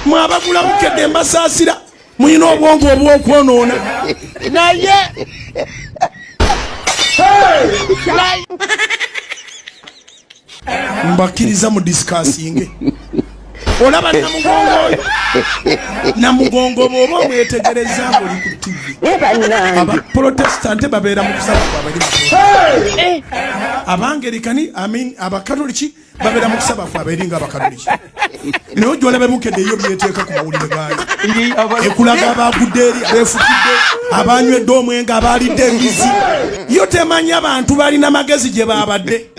mwabagula bukedde mbasasira muyina obwongo obwokwonoona naye mbakiriza mu discussing olaba namugongo bwoba omwetegereza ng'oli ku TV abaprotestante babeera mu kusaba kwabali abangerikani abakatoliki babeera mu kusaba kwabwe eringa abakatoliki naye ojja olabe bukedde eyo byeteeka ku mawulire gaayo ekulaga abagudde eri abeefukidde abanywedde omwenge abaalidde embizi yo temanyi abantu balina magezi gye baabadde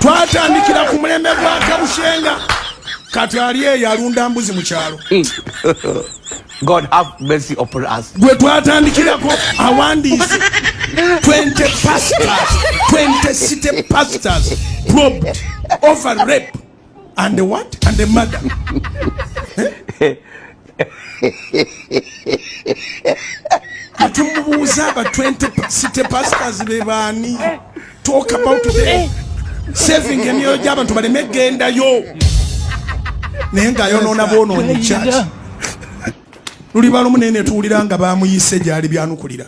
twatandikira ku mulembe gwa Kabushenga kati ali eyo alunda mbuzi mu kyalo. God have mercy upon us. Gwe twatandikirako awandiise 20 pastors 20 city pastors probed over rape and the what and the murder. Atumubuuza aba 20 city pastors be baani talk about them saving emyoyo gy'abantu baleme gendayo naye ng'ayonoona boonoonyi church luliba lumu naye ne tuwulira nga baamuyise gyali byanukulira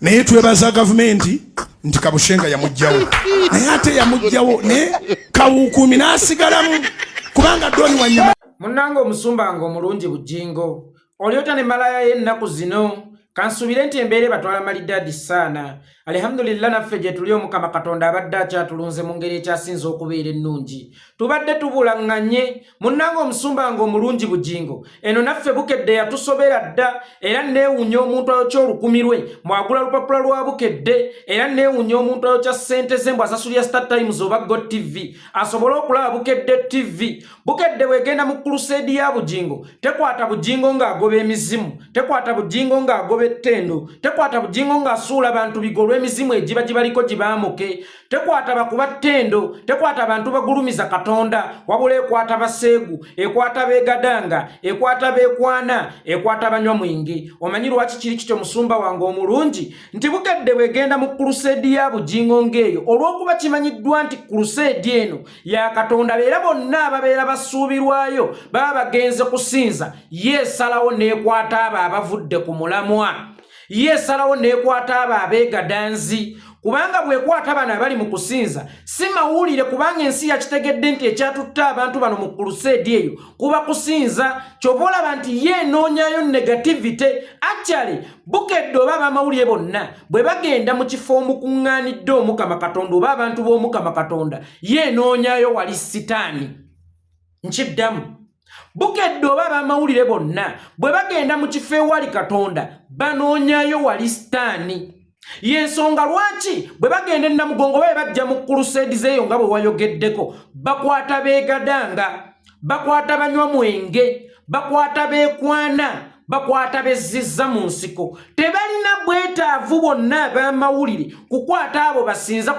naye twebaza gavumenti nti Kabushenga yamuggyawo naye ate yamuggyawo naye kawuukumi n'asigalamu kubanga Doni Wanyama munnange omusumba nga omulungi Bujjingo olyota ne malaya y'ennaku zino kansubire nti embeere batwala malidadi saana alhamdulillah naffe gye tuli Omukama Katonda abadde akyatulunze mu ngeri ekyasinze okubeera ennungi tubadde tubulanganye munnange omusumba nga omulungi Bujjingo eno naffe bukedde yatusobera dda era neewunya omuntu ayokya olukumi lwe mwagula lupapula lwa bukedde era neewunya omuntu ayokya ssente ze mbw asasulya Star Times oba God TV asobole okulaba bukedde TV bukedde bwegenda mu crusade ya Bujjingo tekwata Bujjingo ng'agoba emizimu tekwata Bujjingo ng'agoba ettendo tekwata Bujjingo ng'asuula abantu bigolwa emizimu egiba gibaliko gibaamuke tekwata bakuba ttendo tekwata abantu bagulumiza Katonda wabula ekwata baseegu ekwata beegadanga ekwata beekwana ekwata banywa mwenge omanyi lwaki kiri kityo musumba wange omulungi nti bukedde bwegenda mu crusade ya Bujjingo ng'eyo olw'okuba kimanyiddwa nti crusade eno ya Katonda era bonna ababeera basuubirwayo baba bagenze kusinza yeesalawo n'ekwata abo abavudde ku mulamwa yeesalawo n'ekwata abo abeegadanzi kubanga bwekwata bano abali mu kusinza si mawulire kubanga ensi yakitegedde nti ekyatutta abantu bano mu crusade eyo kuba kusinza kyova olaba nti yeenoonyayo negativity actually bukedde oba abamawulire bonna bwe bagenda mu kifo omukuŋŋaanidde Omukama Katonda oba abantu b'Omukama Katonda yeenoonyayo wali sitaani nkiddamu bukedde oba abamawulire bonna bwe bagenda mu kifo ewali Katonda banoonyayo wali sitaani yensonga lwaki bwe bagenda Namugongo babe bajja mu crusade zeeyo nga bwe wayogeddeko bakwata beegadanga bakwata banywa mwenge bakwata beekwana bakwata bezizza mu nsiko tebalina bwetaavu bonna ab'amawulire kukwata abo basinza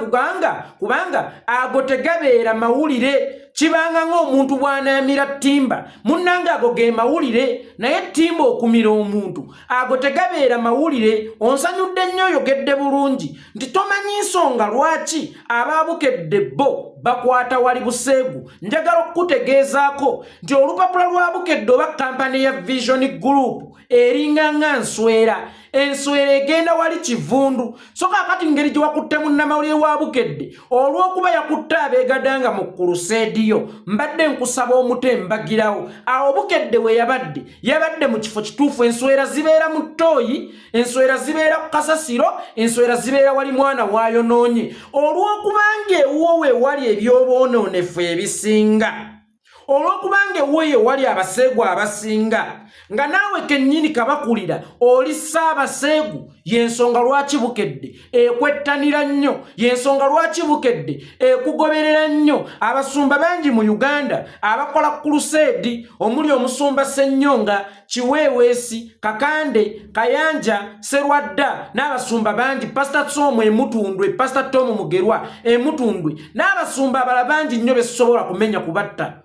kubanga ago tegabeera mawulire kibanga ng'omuntu bw'anaamira ttimba munnange ago ge mawulire naye ttimba okumira omuntu ago tegabeera mawulire onsanyudde nnyo oyogedde bulungi nti tomanyi nsonga lwaki abaabukedde bo bakwata wali buseegu njagala okukutegeezaako nti olupapula lwa bukedde oba kampani ya Vision Group eringa nga enswera egenda wali kivundu so kaakati ngeri gye wakutte munnamawulire wa bukedde olw'okuba yakutte abeegadanga mu crusade yo mbadde nkusaba omute mbagirawo awo bukedde we yabadde mu kifo kituufu enswera zibeera mu ttooyi enswera zibeera ku kasasiro enswera zibeera wali mwana waayonoonye olw'okubanga ewuwo wali ebyobwonoonefu ebisinga olw'okubanga ewuwo wali abaseegu abasinga nga naawe kennyini kabakulira oli ssaabaseegu yensonga lwaki bukedde ekwettanira nnyo yensonga lwaki bukedde ekugoberera nnyo abasumba bangi mu Uganda abakola crusade omuli omusumba Ssennyonga Kiweeweesi Kakande Kayanja Serwadda n'abasumba bangi Pastor Tom Emutundwe Pastor Tom Mugerwa Emutundwe n'abasumba abala bangi nnyo besobola kumenya kubatta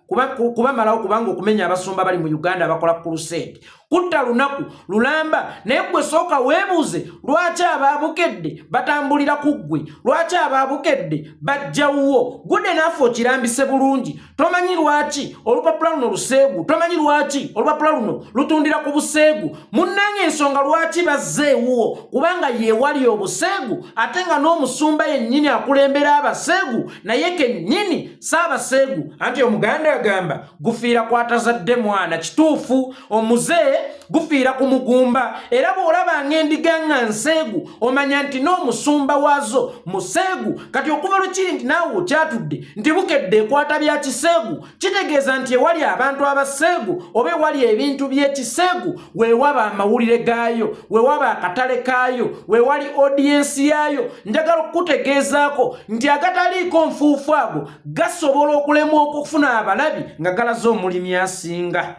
kuba malawo kubanga okumenya abasumba bali mu Uganda abakola crusade kutta lunaku lulamba naye gwe sooka weebuuze lwaki abaabukedde batambulira ku ggwe lwaki abaabukedde bajjawuwo gudde naafe okirambise bulungi tomanyi lwaki olupapula luno luseegu tomanyi lwaki olupapula luno lutundira ku buseegu munnange ensonga lwaki bazzeewuwo kubanga yeewali obuseegu ate nga n'omusumba yennyini akulembera abaseegu naye kennyini saabaseegu anti omuganda agamba gufiira kwatazadde mwana kituufu omuzee gufiira ku mugumba era bw'olaba ng'endiga nga nseegu omanya nti n'omusumba waazo museegu kati okuva lwekiri nti naawe okyatudde nti bukedde ekwata bya kiseegu kitegeeza nti ewali abantu abaseegu oba ewali ebintu by'ekiseegu weewaba amawulire gaayo weewaba akatale kaayo weewali odiyensi yaayo njagala okukutegeezaako nti agataliiko nfuufu ago gasobola okulemwa okufuna abalabi nga galaze omulimi asinga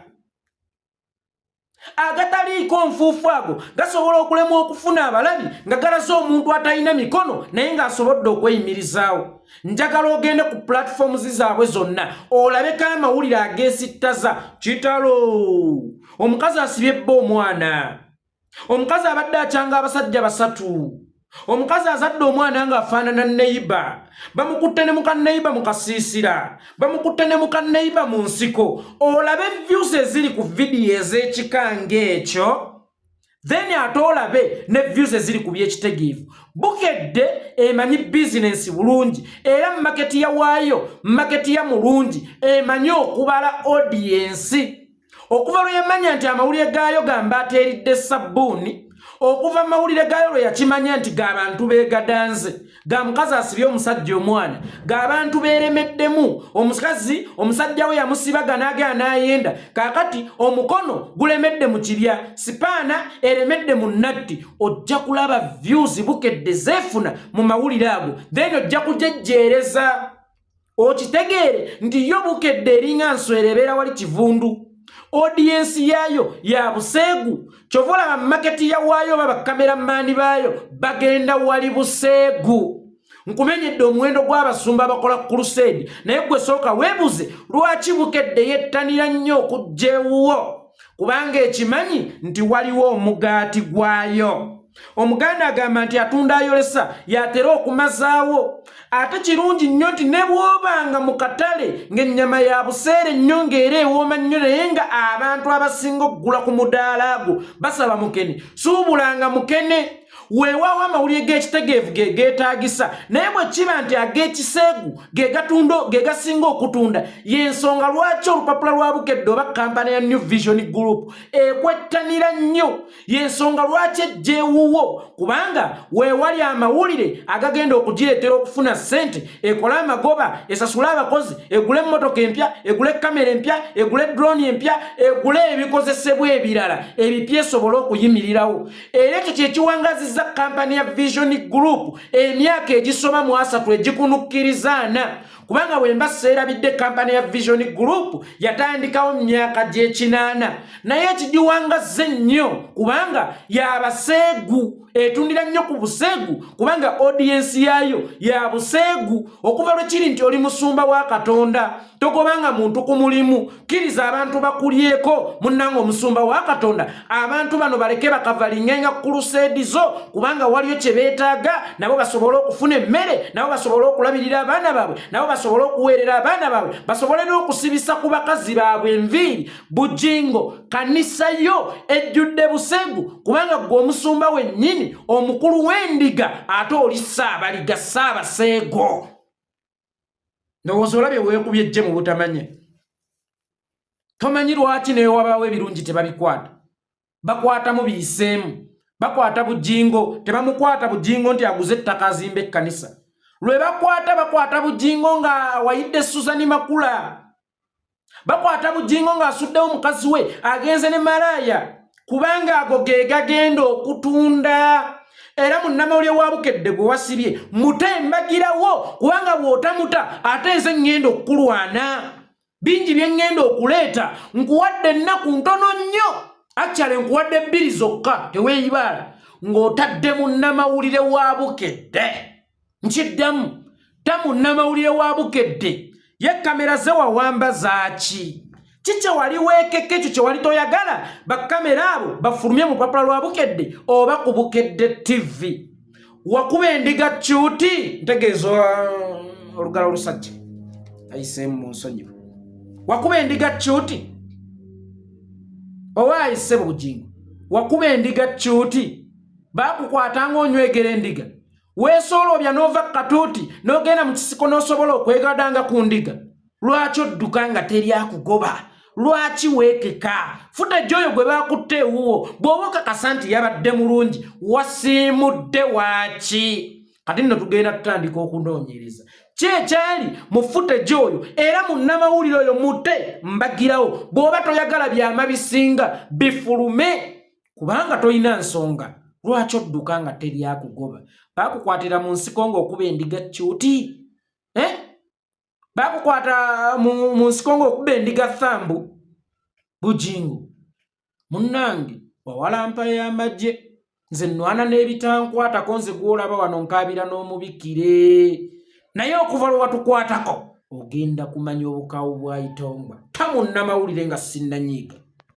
agataliiko nfuufu ago gasobola okulemwa okufuna abalabi nga galaze omuntu atalina mikono naye ng'asobodde okweyimirizaawo njagala ogende ku platforms zaabwe zonna olabeko amawulire ageesittaza kitalo omukazi asibye bba omwana omukazi abadde akyanga abasajja basatu omukazi azadde omwana ng'afaanana neiba bamukutte ne mukaneiba mu kasiisira bamukutte ne mukaneiba mu nsiko olabe views eziri ku vidiyo ez'ekikange ekyo then ate olabe ne views eziri ku by'ekitegeevu bukedde emanyi bizinensi bulungi era maketi ya waayo maketi ya mulungi emanyi okubala audiensi okuva lwe yamanya nti amawulire gaayo gamba ateeridde sabbuuni okuva mawulire gaayo lwe yakimanya nti g'abantu beegadanze ga mukazi asibye omusajja omwana g'abantu beeremeddemu omusajja we yamusibaga n'agenda n'ayenda kaakati omukono gulemedde mu kibya sipaana eremedde mu nnatti ojja kulaba views bukedde zeefuna mu mawulire ago then ojja kujejjeereza okitegeere nti yo bukedde eringa nswera ebeera wali kivundu audience yaayo ya buseegu chovola market ya waayo baba kameramani bayo bagenda wali buseegu nkumenyedde omuwendo gw'abasumba bakola crusade naye gwe sooka weebuze lwaki bukedde yettanira nnyo okujjeewuwo kubanga ekimanyi nti waliwo omugaati gwayo omuganda agamba nti atunda ayolesa yatera okumazaawo ate kirungi nnyo nti ne bw'obanga mu katale ng'ennyama ya buseere nnyo ng'era ewooma nnyo naye nga abantu abasinga okugula ku mudaala ago basaba mukene suubulanga mukene weewaawo amawulire g'ekitegeevu ge geetaagisa naye bwe kiba nti ag'ekiseegu ge gasinga okutunda y'ensonga lwaki olupapula lwa bukedde oba kampani ya New Vision Group ekwettanira nnyo y'ensonga lwaki ejjeewuwo kubanga weewali amawulire agagenda okugireetera okufuna ssente ekole amagoba esasule abakozi egule emmotoka empya egule kamera empya egule drone empya egule ebikozesebwa ebirala ebipya esobole okuyimirirawo era ekyo kyekiwangazizza kampani ya Vision Group emyaka egisoma mu 3 egikunukkirizana kubanga bwemba seerabidde kampani ya Vision Group yatandikawo mu myaka gy'ekinaana naye ekigiwangazze nnyo kubanga yabaseegu etundira nnyo ku buseegu kubanga audience yaayo ya buseegu okuva lwekiri nti oli musumba wa Katonda togobanga muntu ku mulimu kkiriza abantu bakulyeko munnanga omusumba wa Katonda abantu bano baleke bakavalingenga crusade zo kubanga waliyo kye beetaaga nabo basobole okufuna emmere nabo basobole okulabirira abaana baabwe nabo basobole okuweerera abaana baabwe basobole n'okusibisa ku bakazi baabwe enviiri Bujjingo kanisa yo ejjudde buseegu kubanga gwe omusumba wennyini omukulu w'endiga ate oli saabaliga saabaseego ndowooza olabye weekubye ejje mu butamanya tomanyi lwaki naye wabaawo ebirungi tebabikwata bakwatamu biyiseemu bakwata Bujjingo tebamukwata Bujjingo nti aguze ettaka azimba ekkanisa lwe bakwata Bujjingo nga wayidde Susani Makula bakwata Bujjingo ng'asuddewo mukazi we agenze ne malaaya kubanga ago ge gagenda okutunda era munnamawulire wa bukedde gwe wasibye mutembagirawo kubanga bw'otamuta ate nze ngenda okukulwana bingi bye ngenda okuleeta nkuwadde ennaku ntono nnyo akyale nkuwadde 2 zokka teweeyibaala ng'otadde munnamawulire wa bukedde nkiddamu ta munnamawulire wa bukedde ye kamera ze wawamba zaaki kiche wali weekeke ekyo kye wali toyagala bakamera abo bafulumye mu papula lwa bukedde oba ku bukedde TV wakuba endiga kyuti ntegeeza olugalo olusajja ayiseemu mu nsonyi wakuba endiga kyuti owa ayise Bujjingo wakuba endiga kyuti bakukwatanga onywegera endiga weesoolobya n'ova katuuti n'ogenda mu kisiko n'osobola okwegadanga ku ndiga lwaki odduka nga teri akugoba lwaki weekeka footage oyo gwe bakutte ewuwo bw'oba okakasa nti yabadde mulungi wasiimudde waaki kati nno tugenda tutandika okunoonyereza ki ekyali mu footage oyo era mu nnamawulire oyo mutte mbagirawo bw'oba toyagala byama bisinga bifulume kubanga tolina nsonga lwaki odduka nga teri akugoba bakukwatira mu nsiko ng'okuba endiga kyuti bakukwata mu nsiko ng'okuba endiga thambu Bujjingo munnange wawalampa y'amagye nze nnwana n'ebitankwatako nze gw'olaba wano nkaabira n'omubikire naye okuva lwe watukwatako ogenda kumanya obukawu bwa Itombwa tamunnamawulire nga sinnanyiiga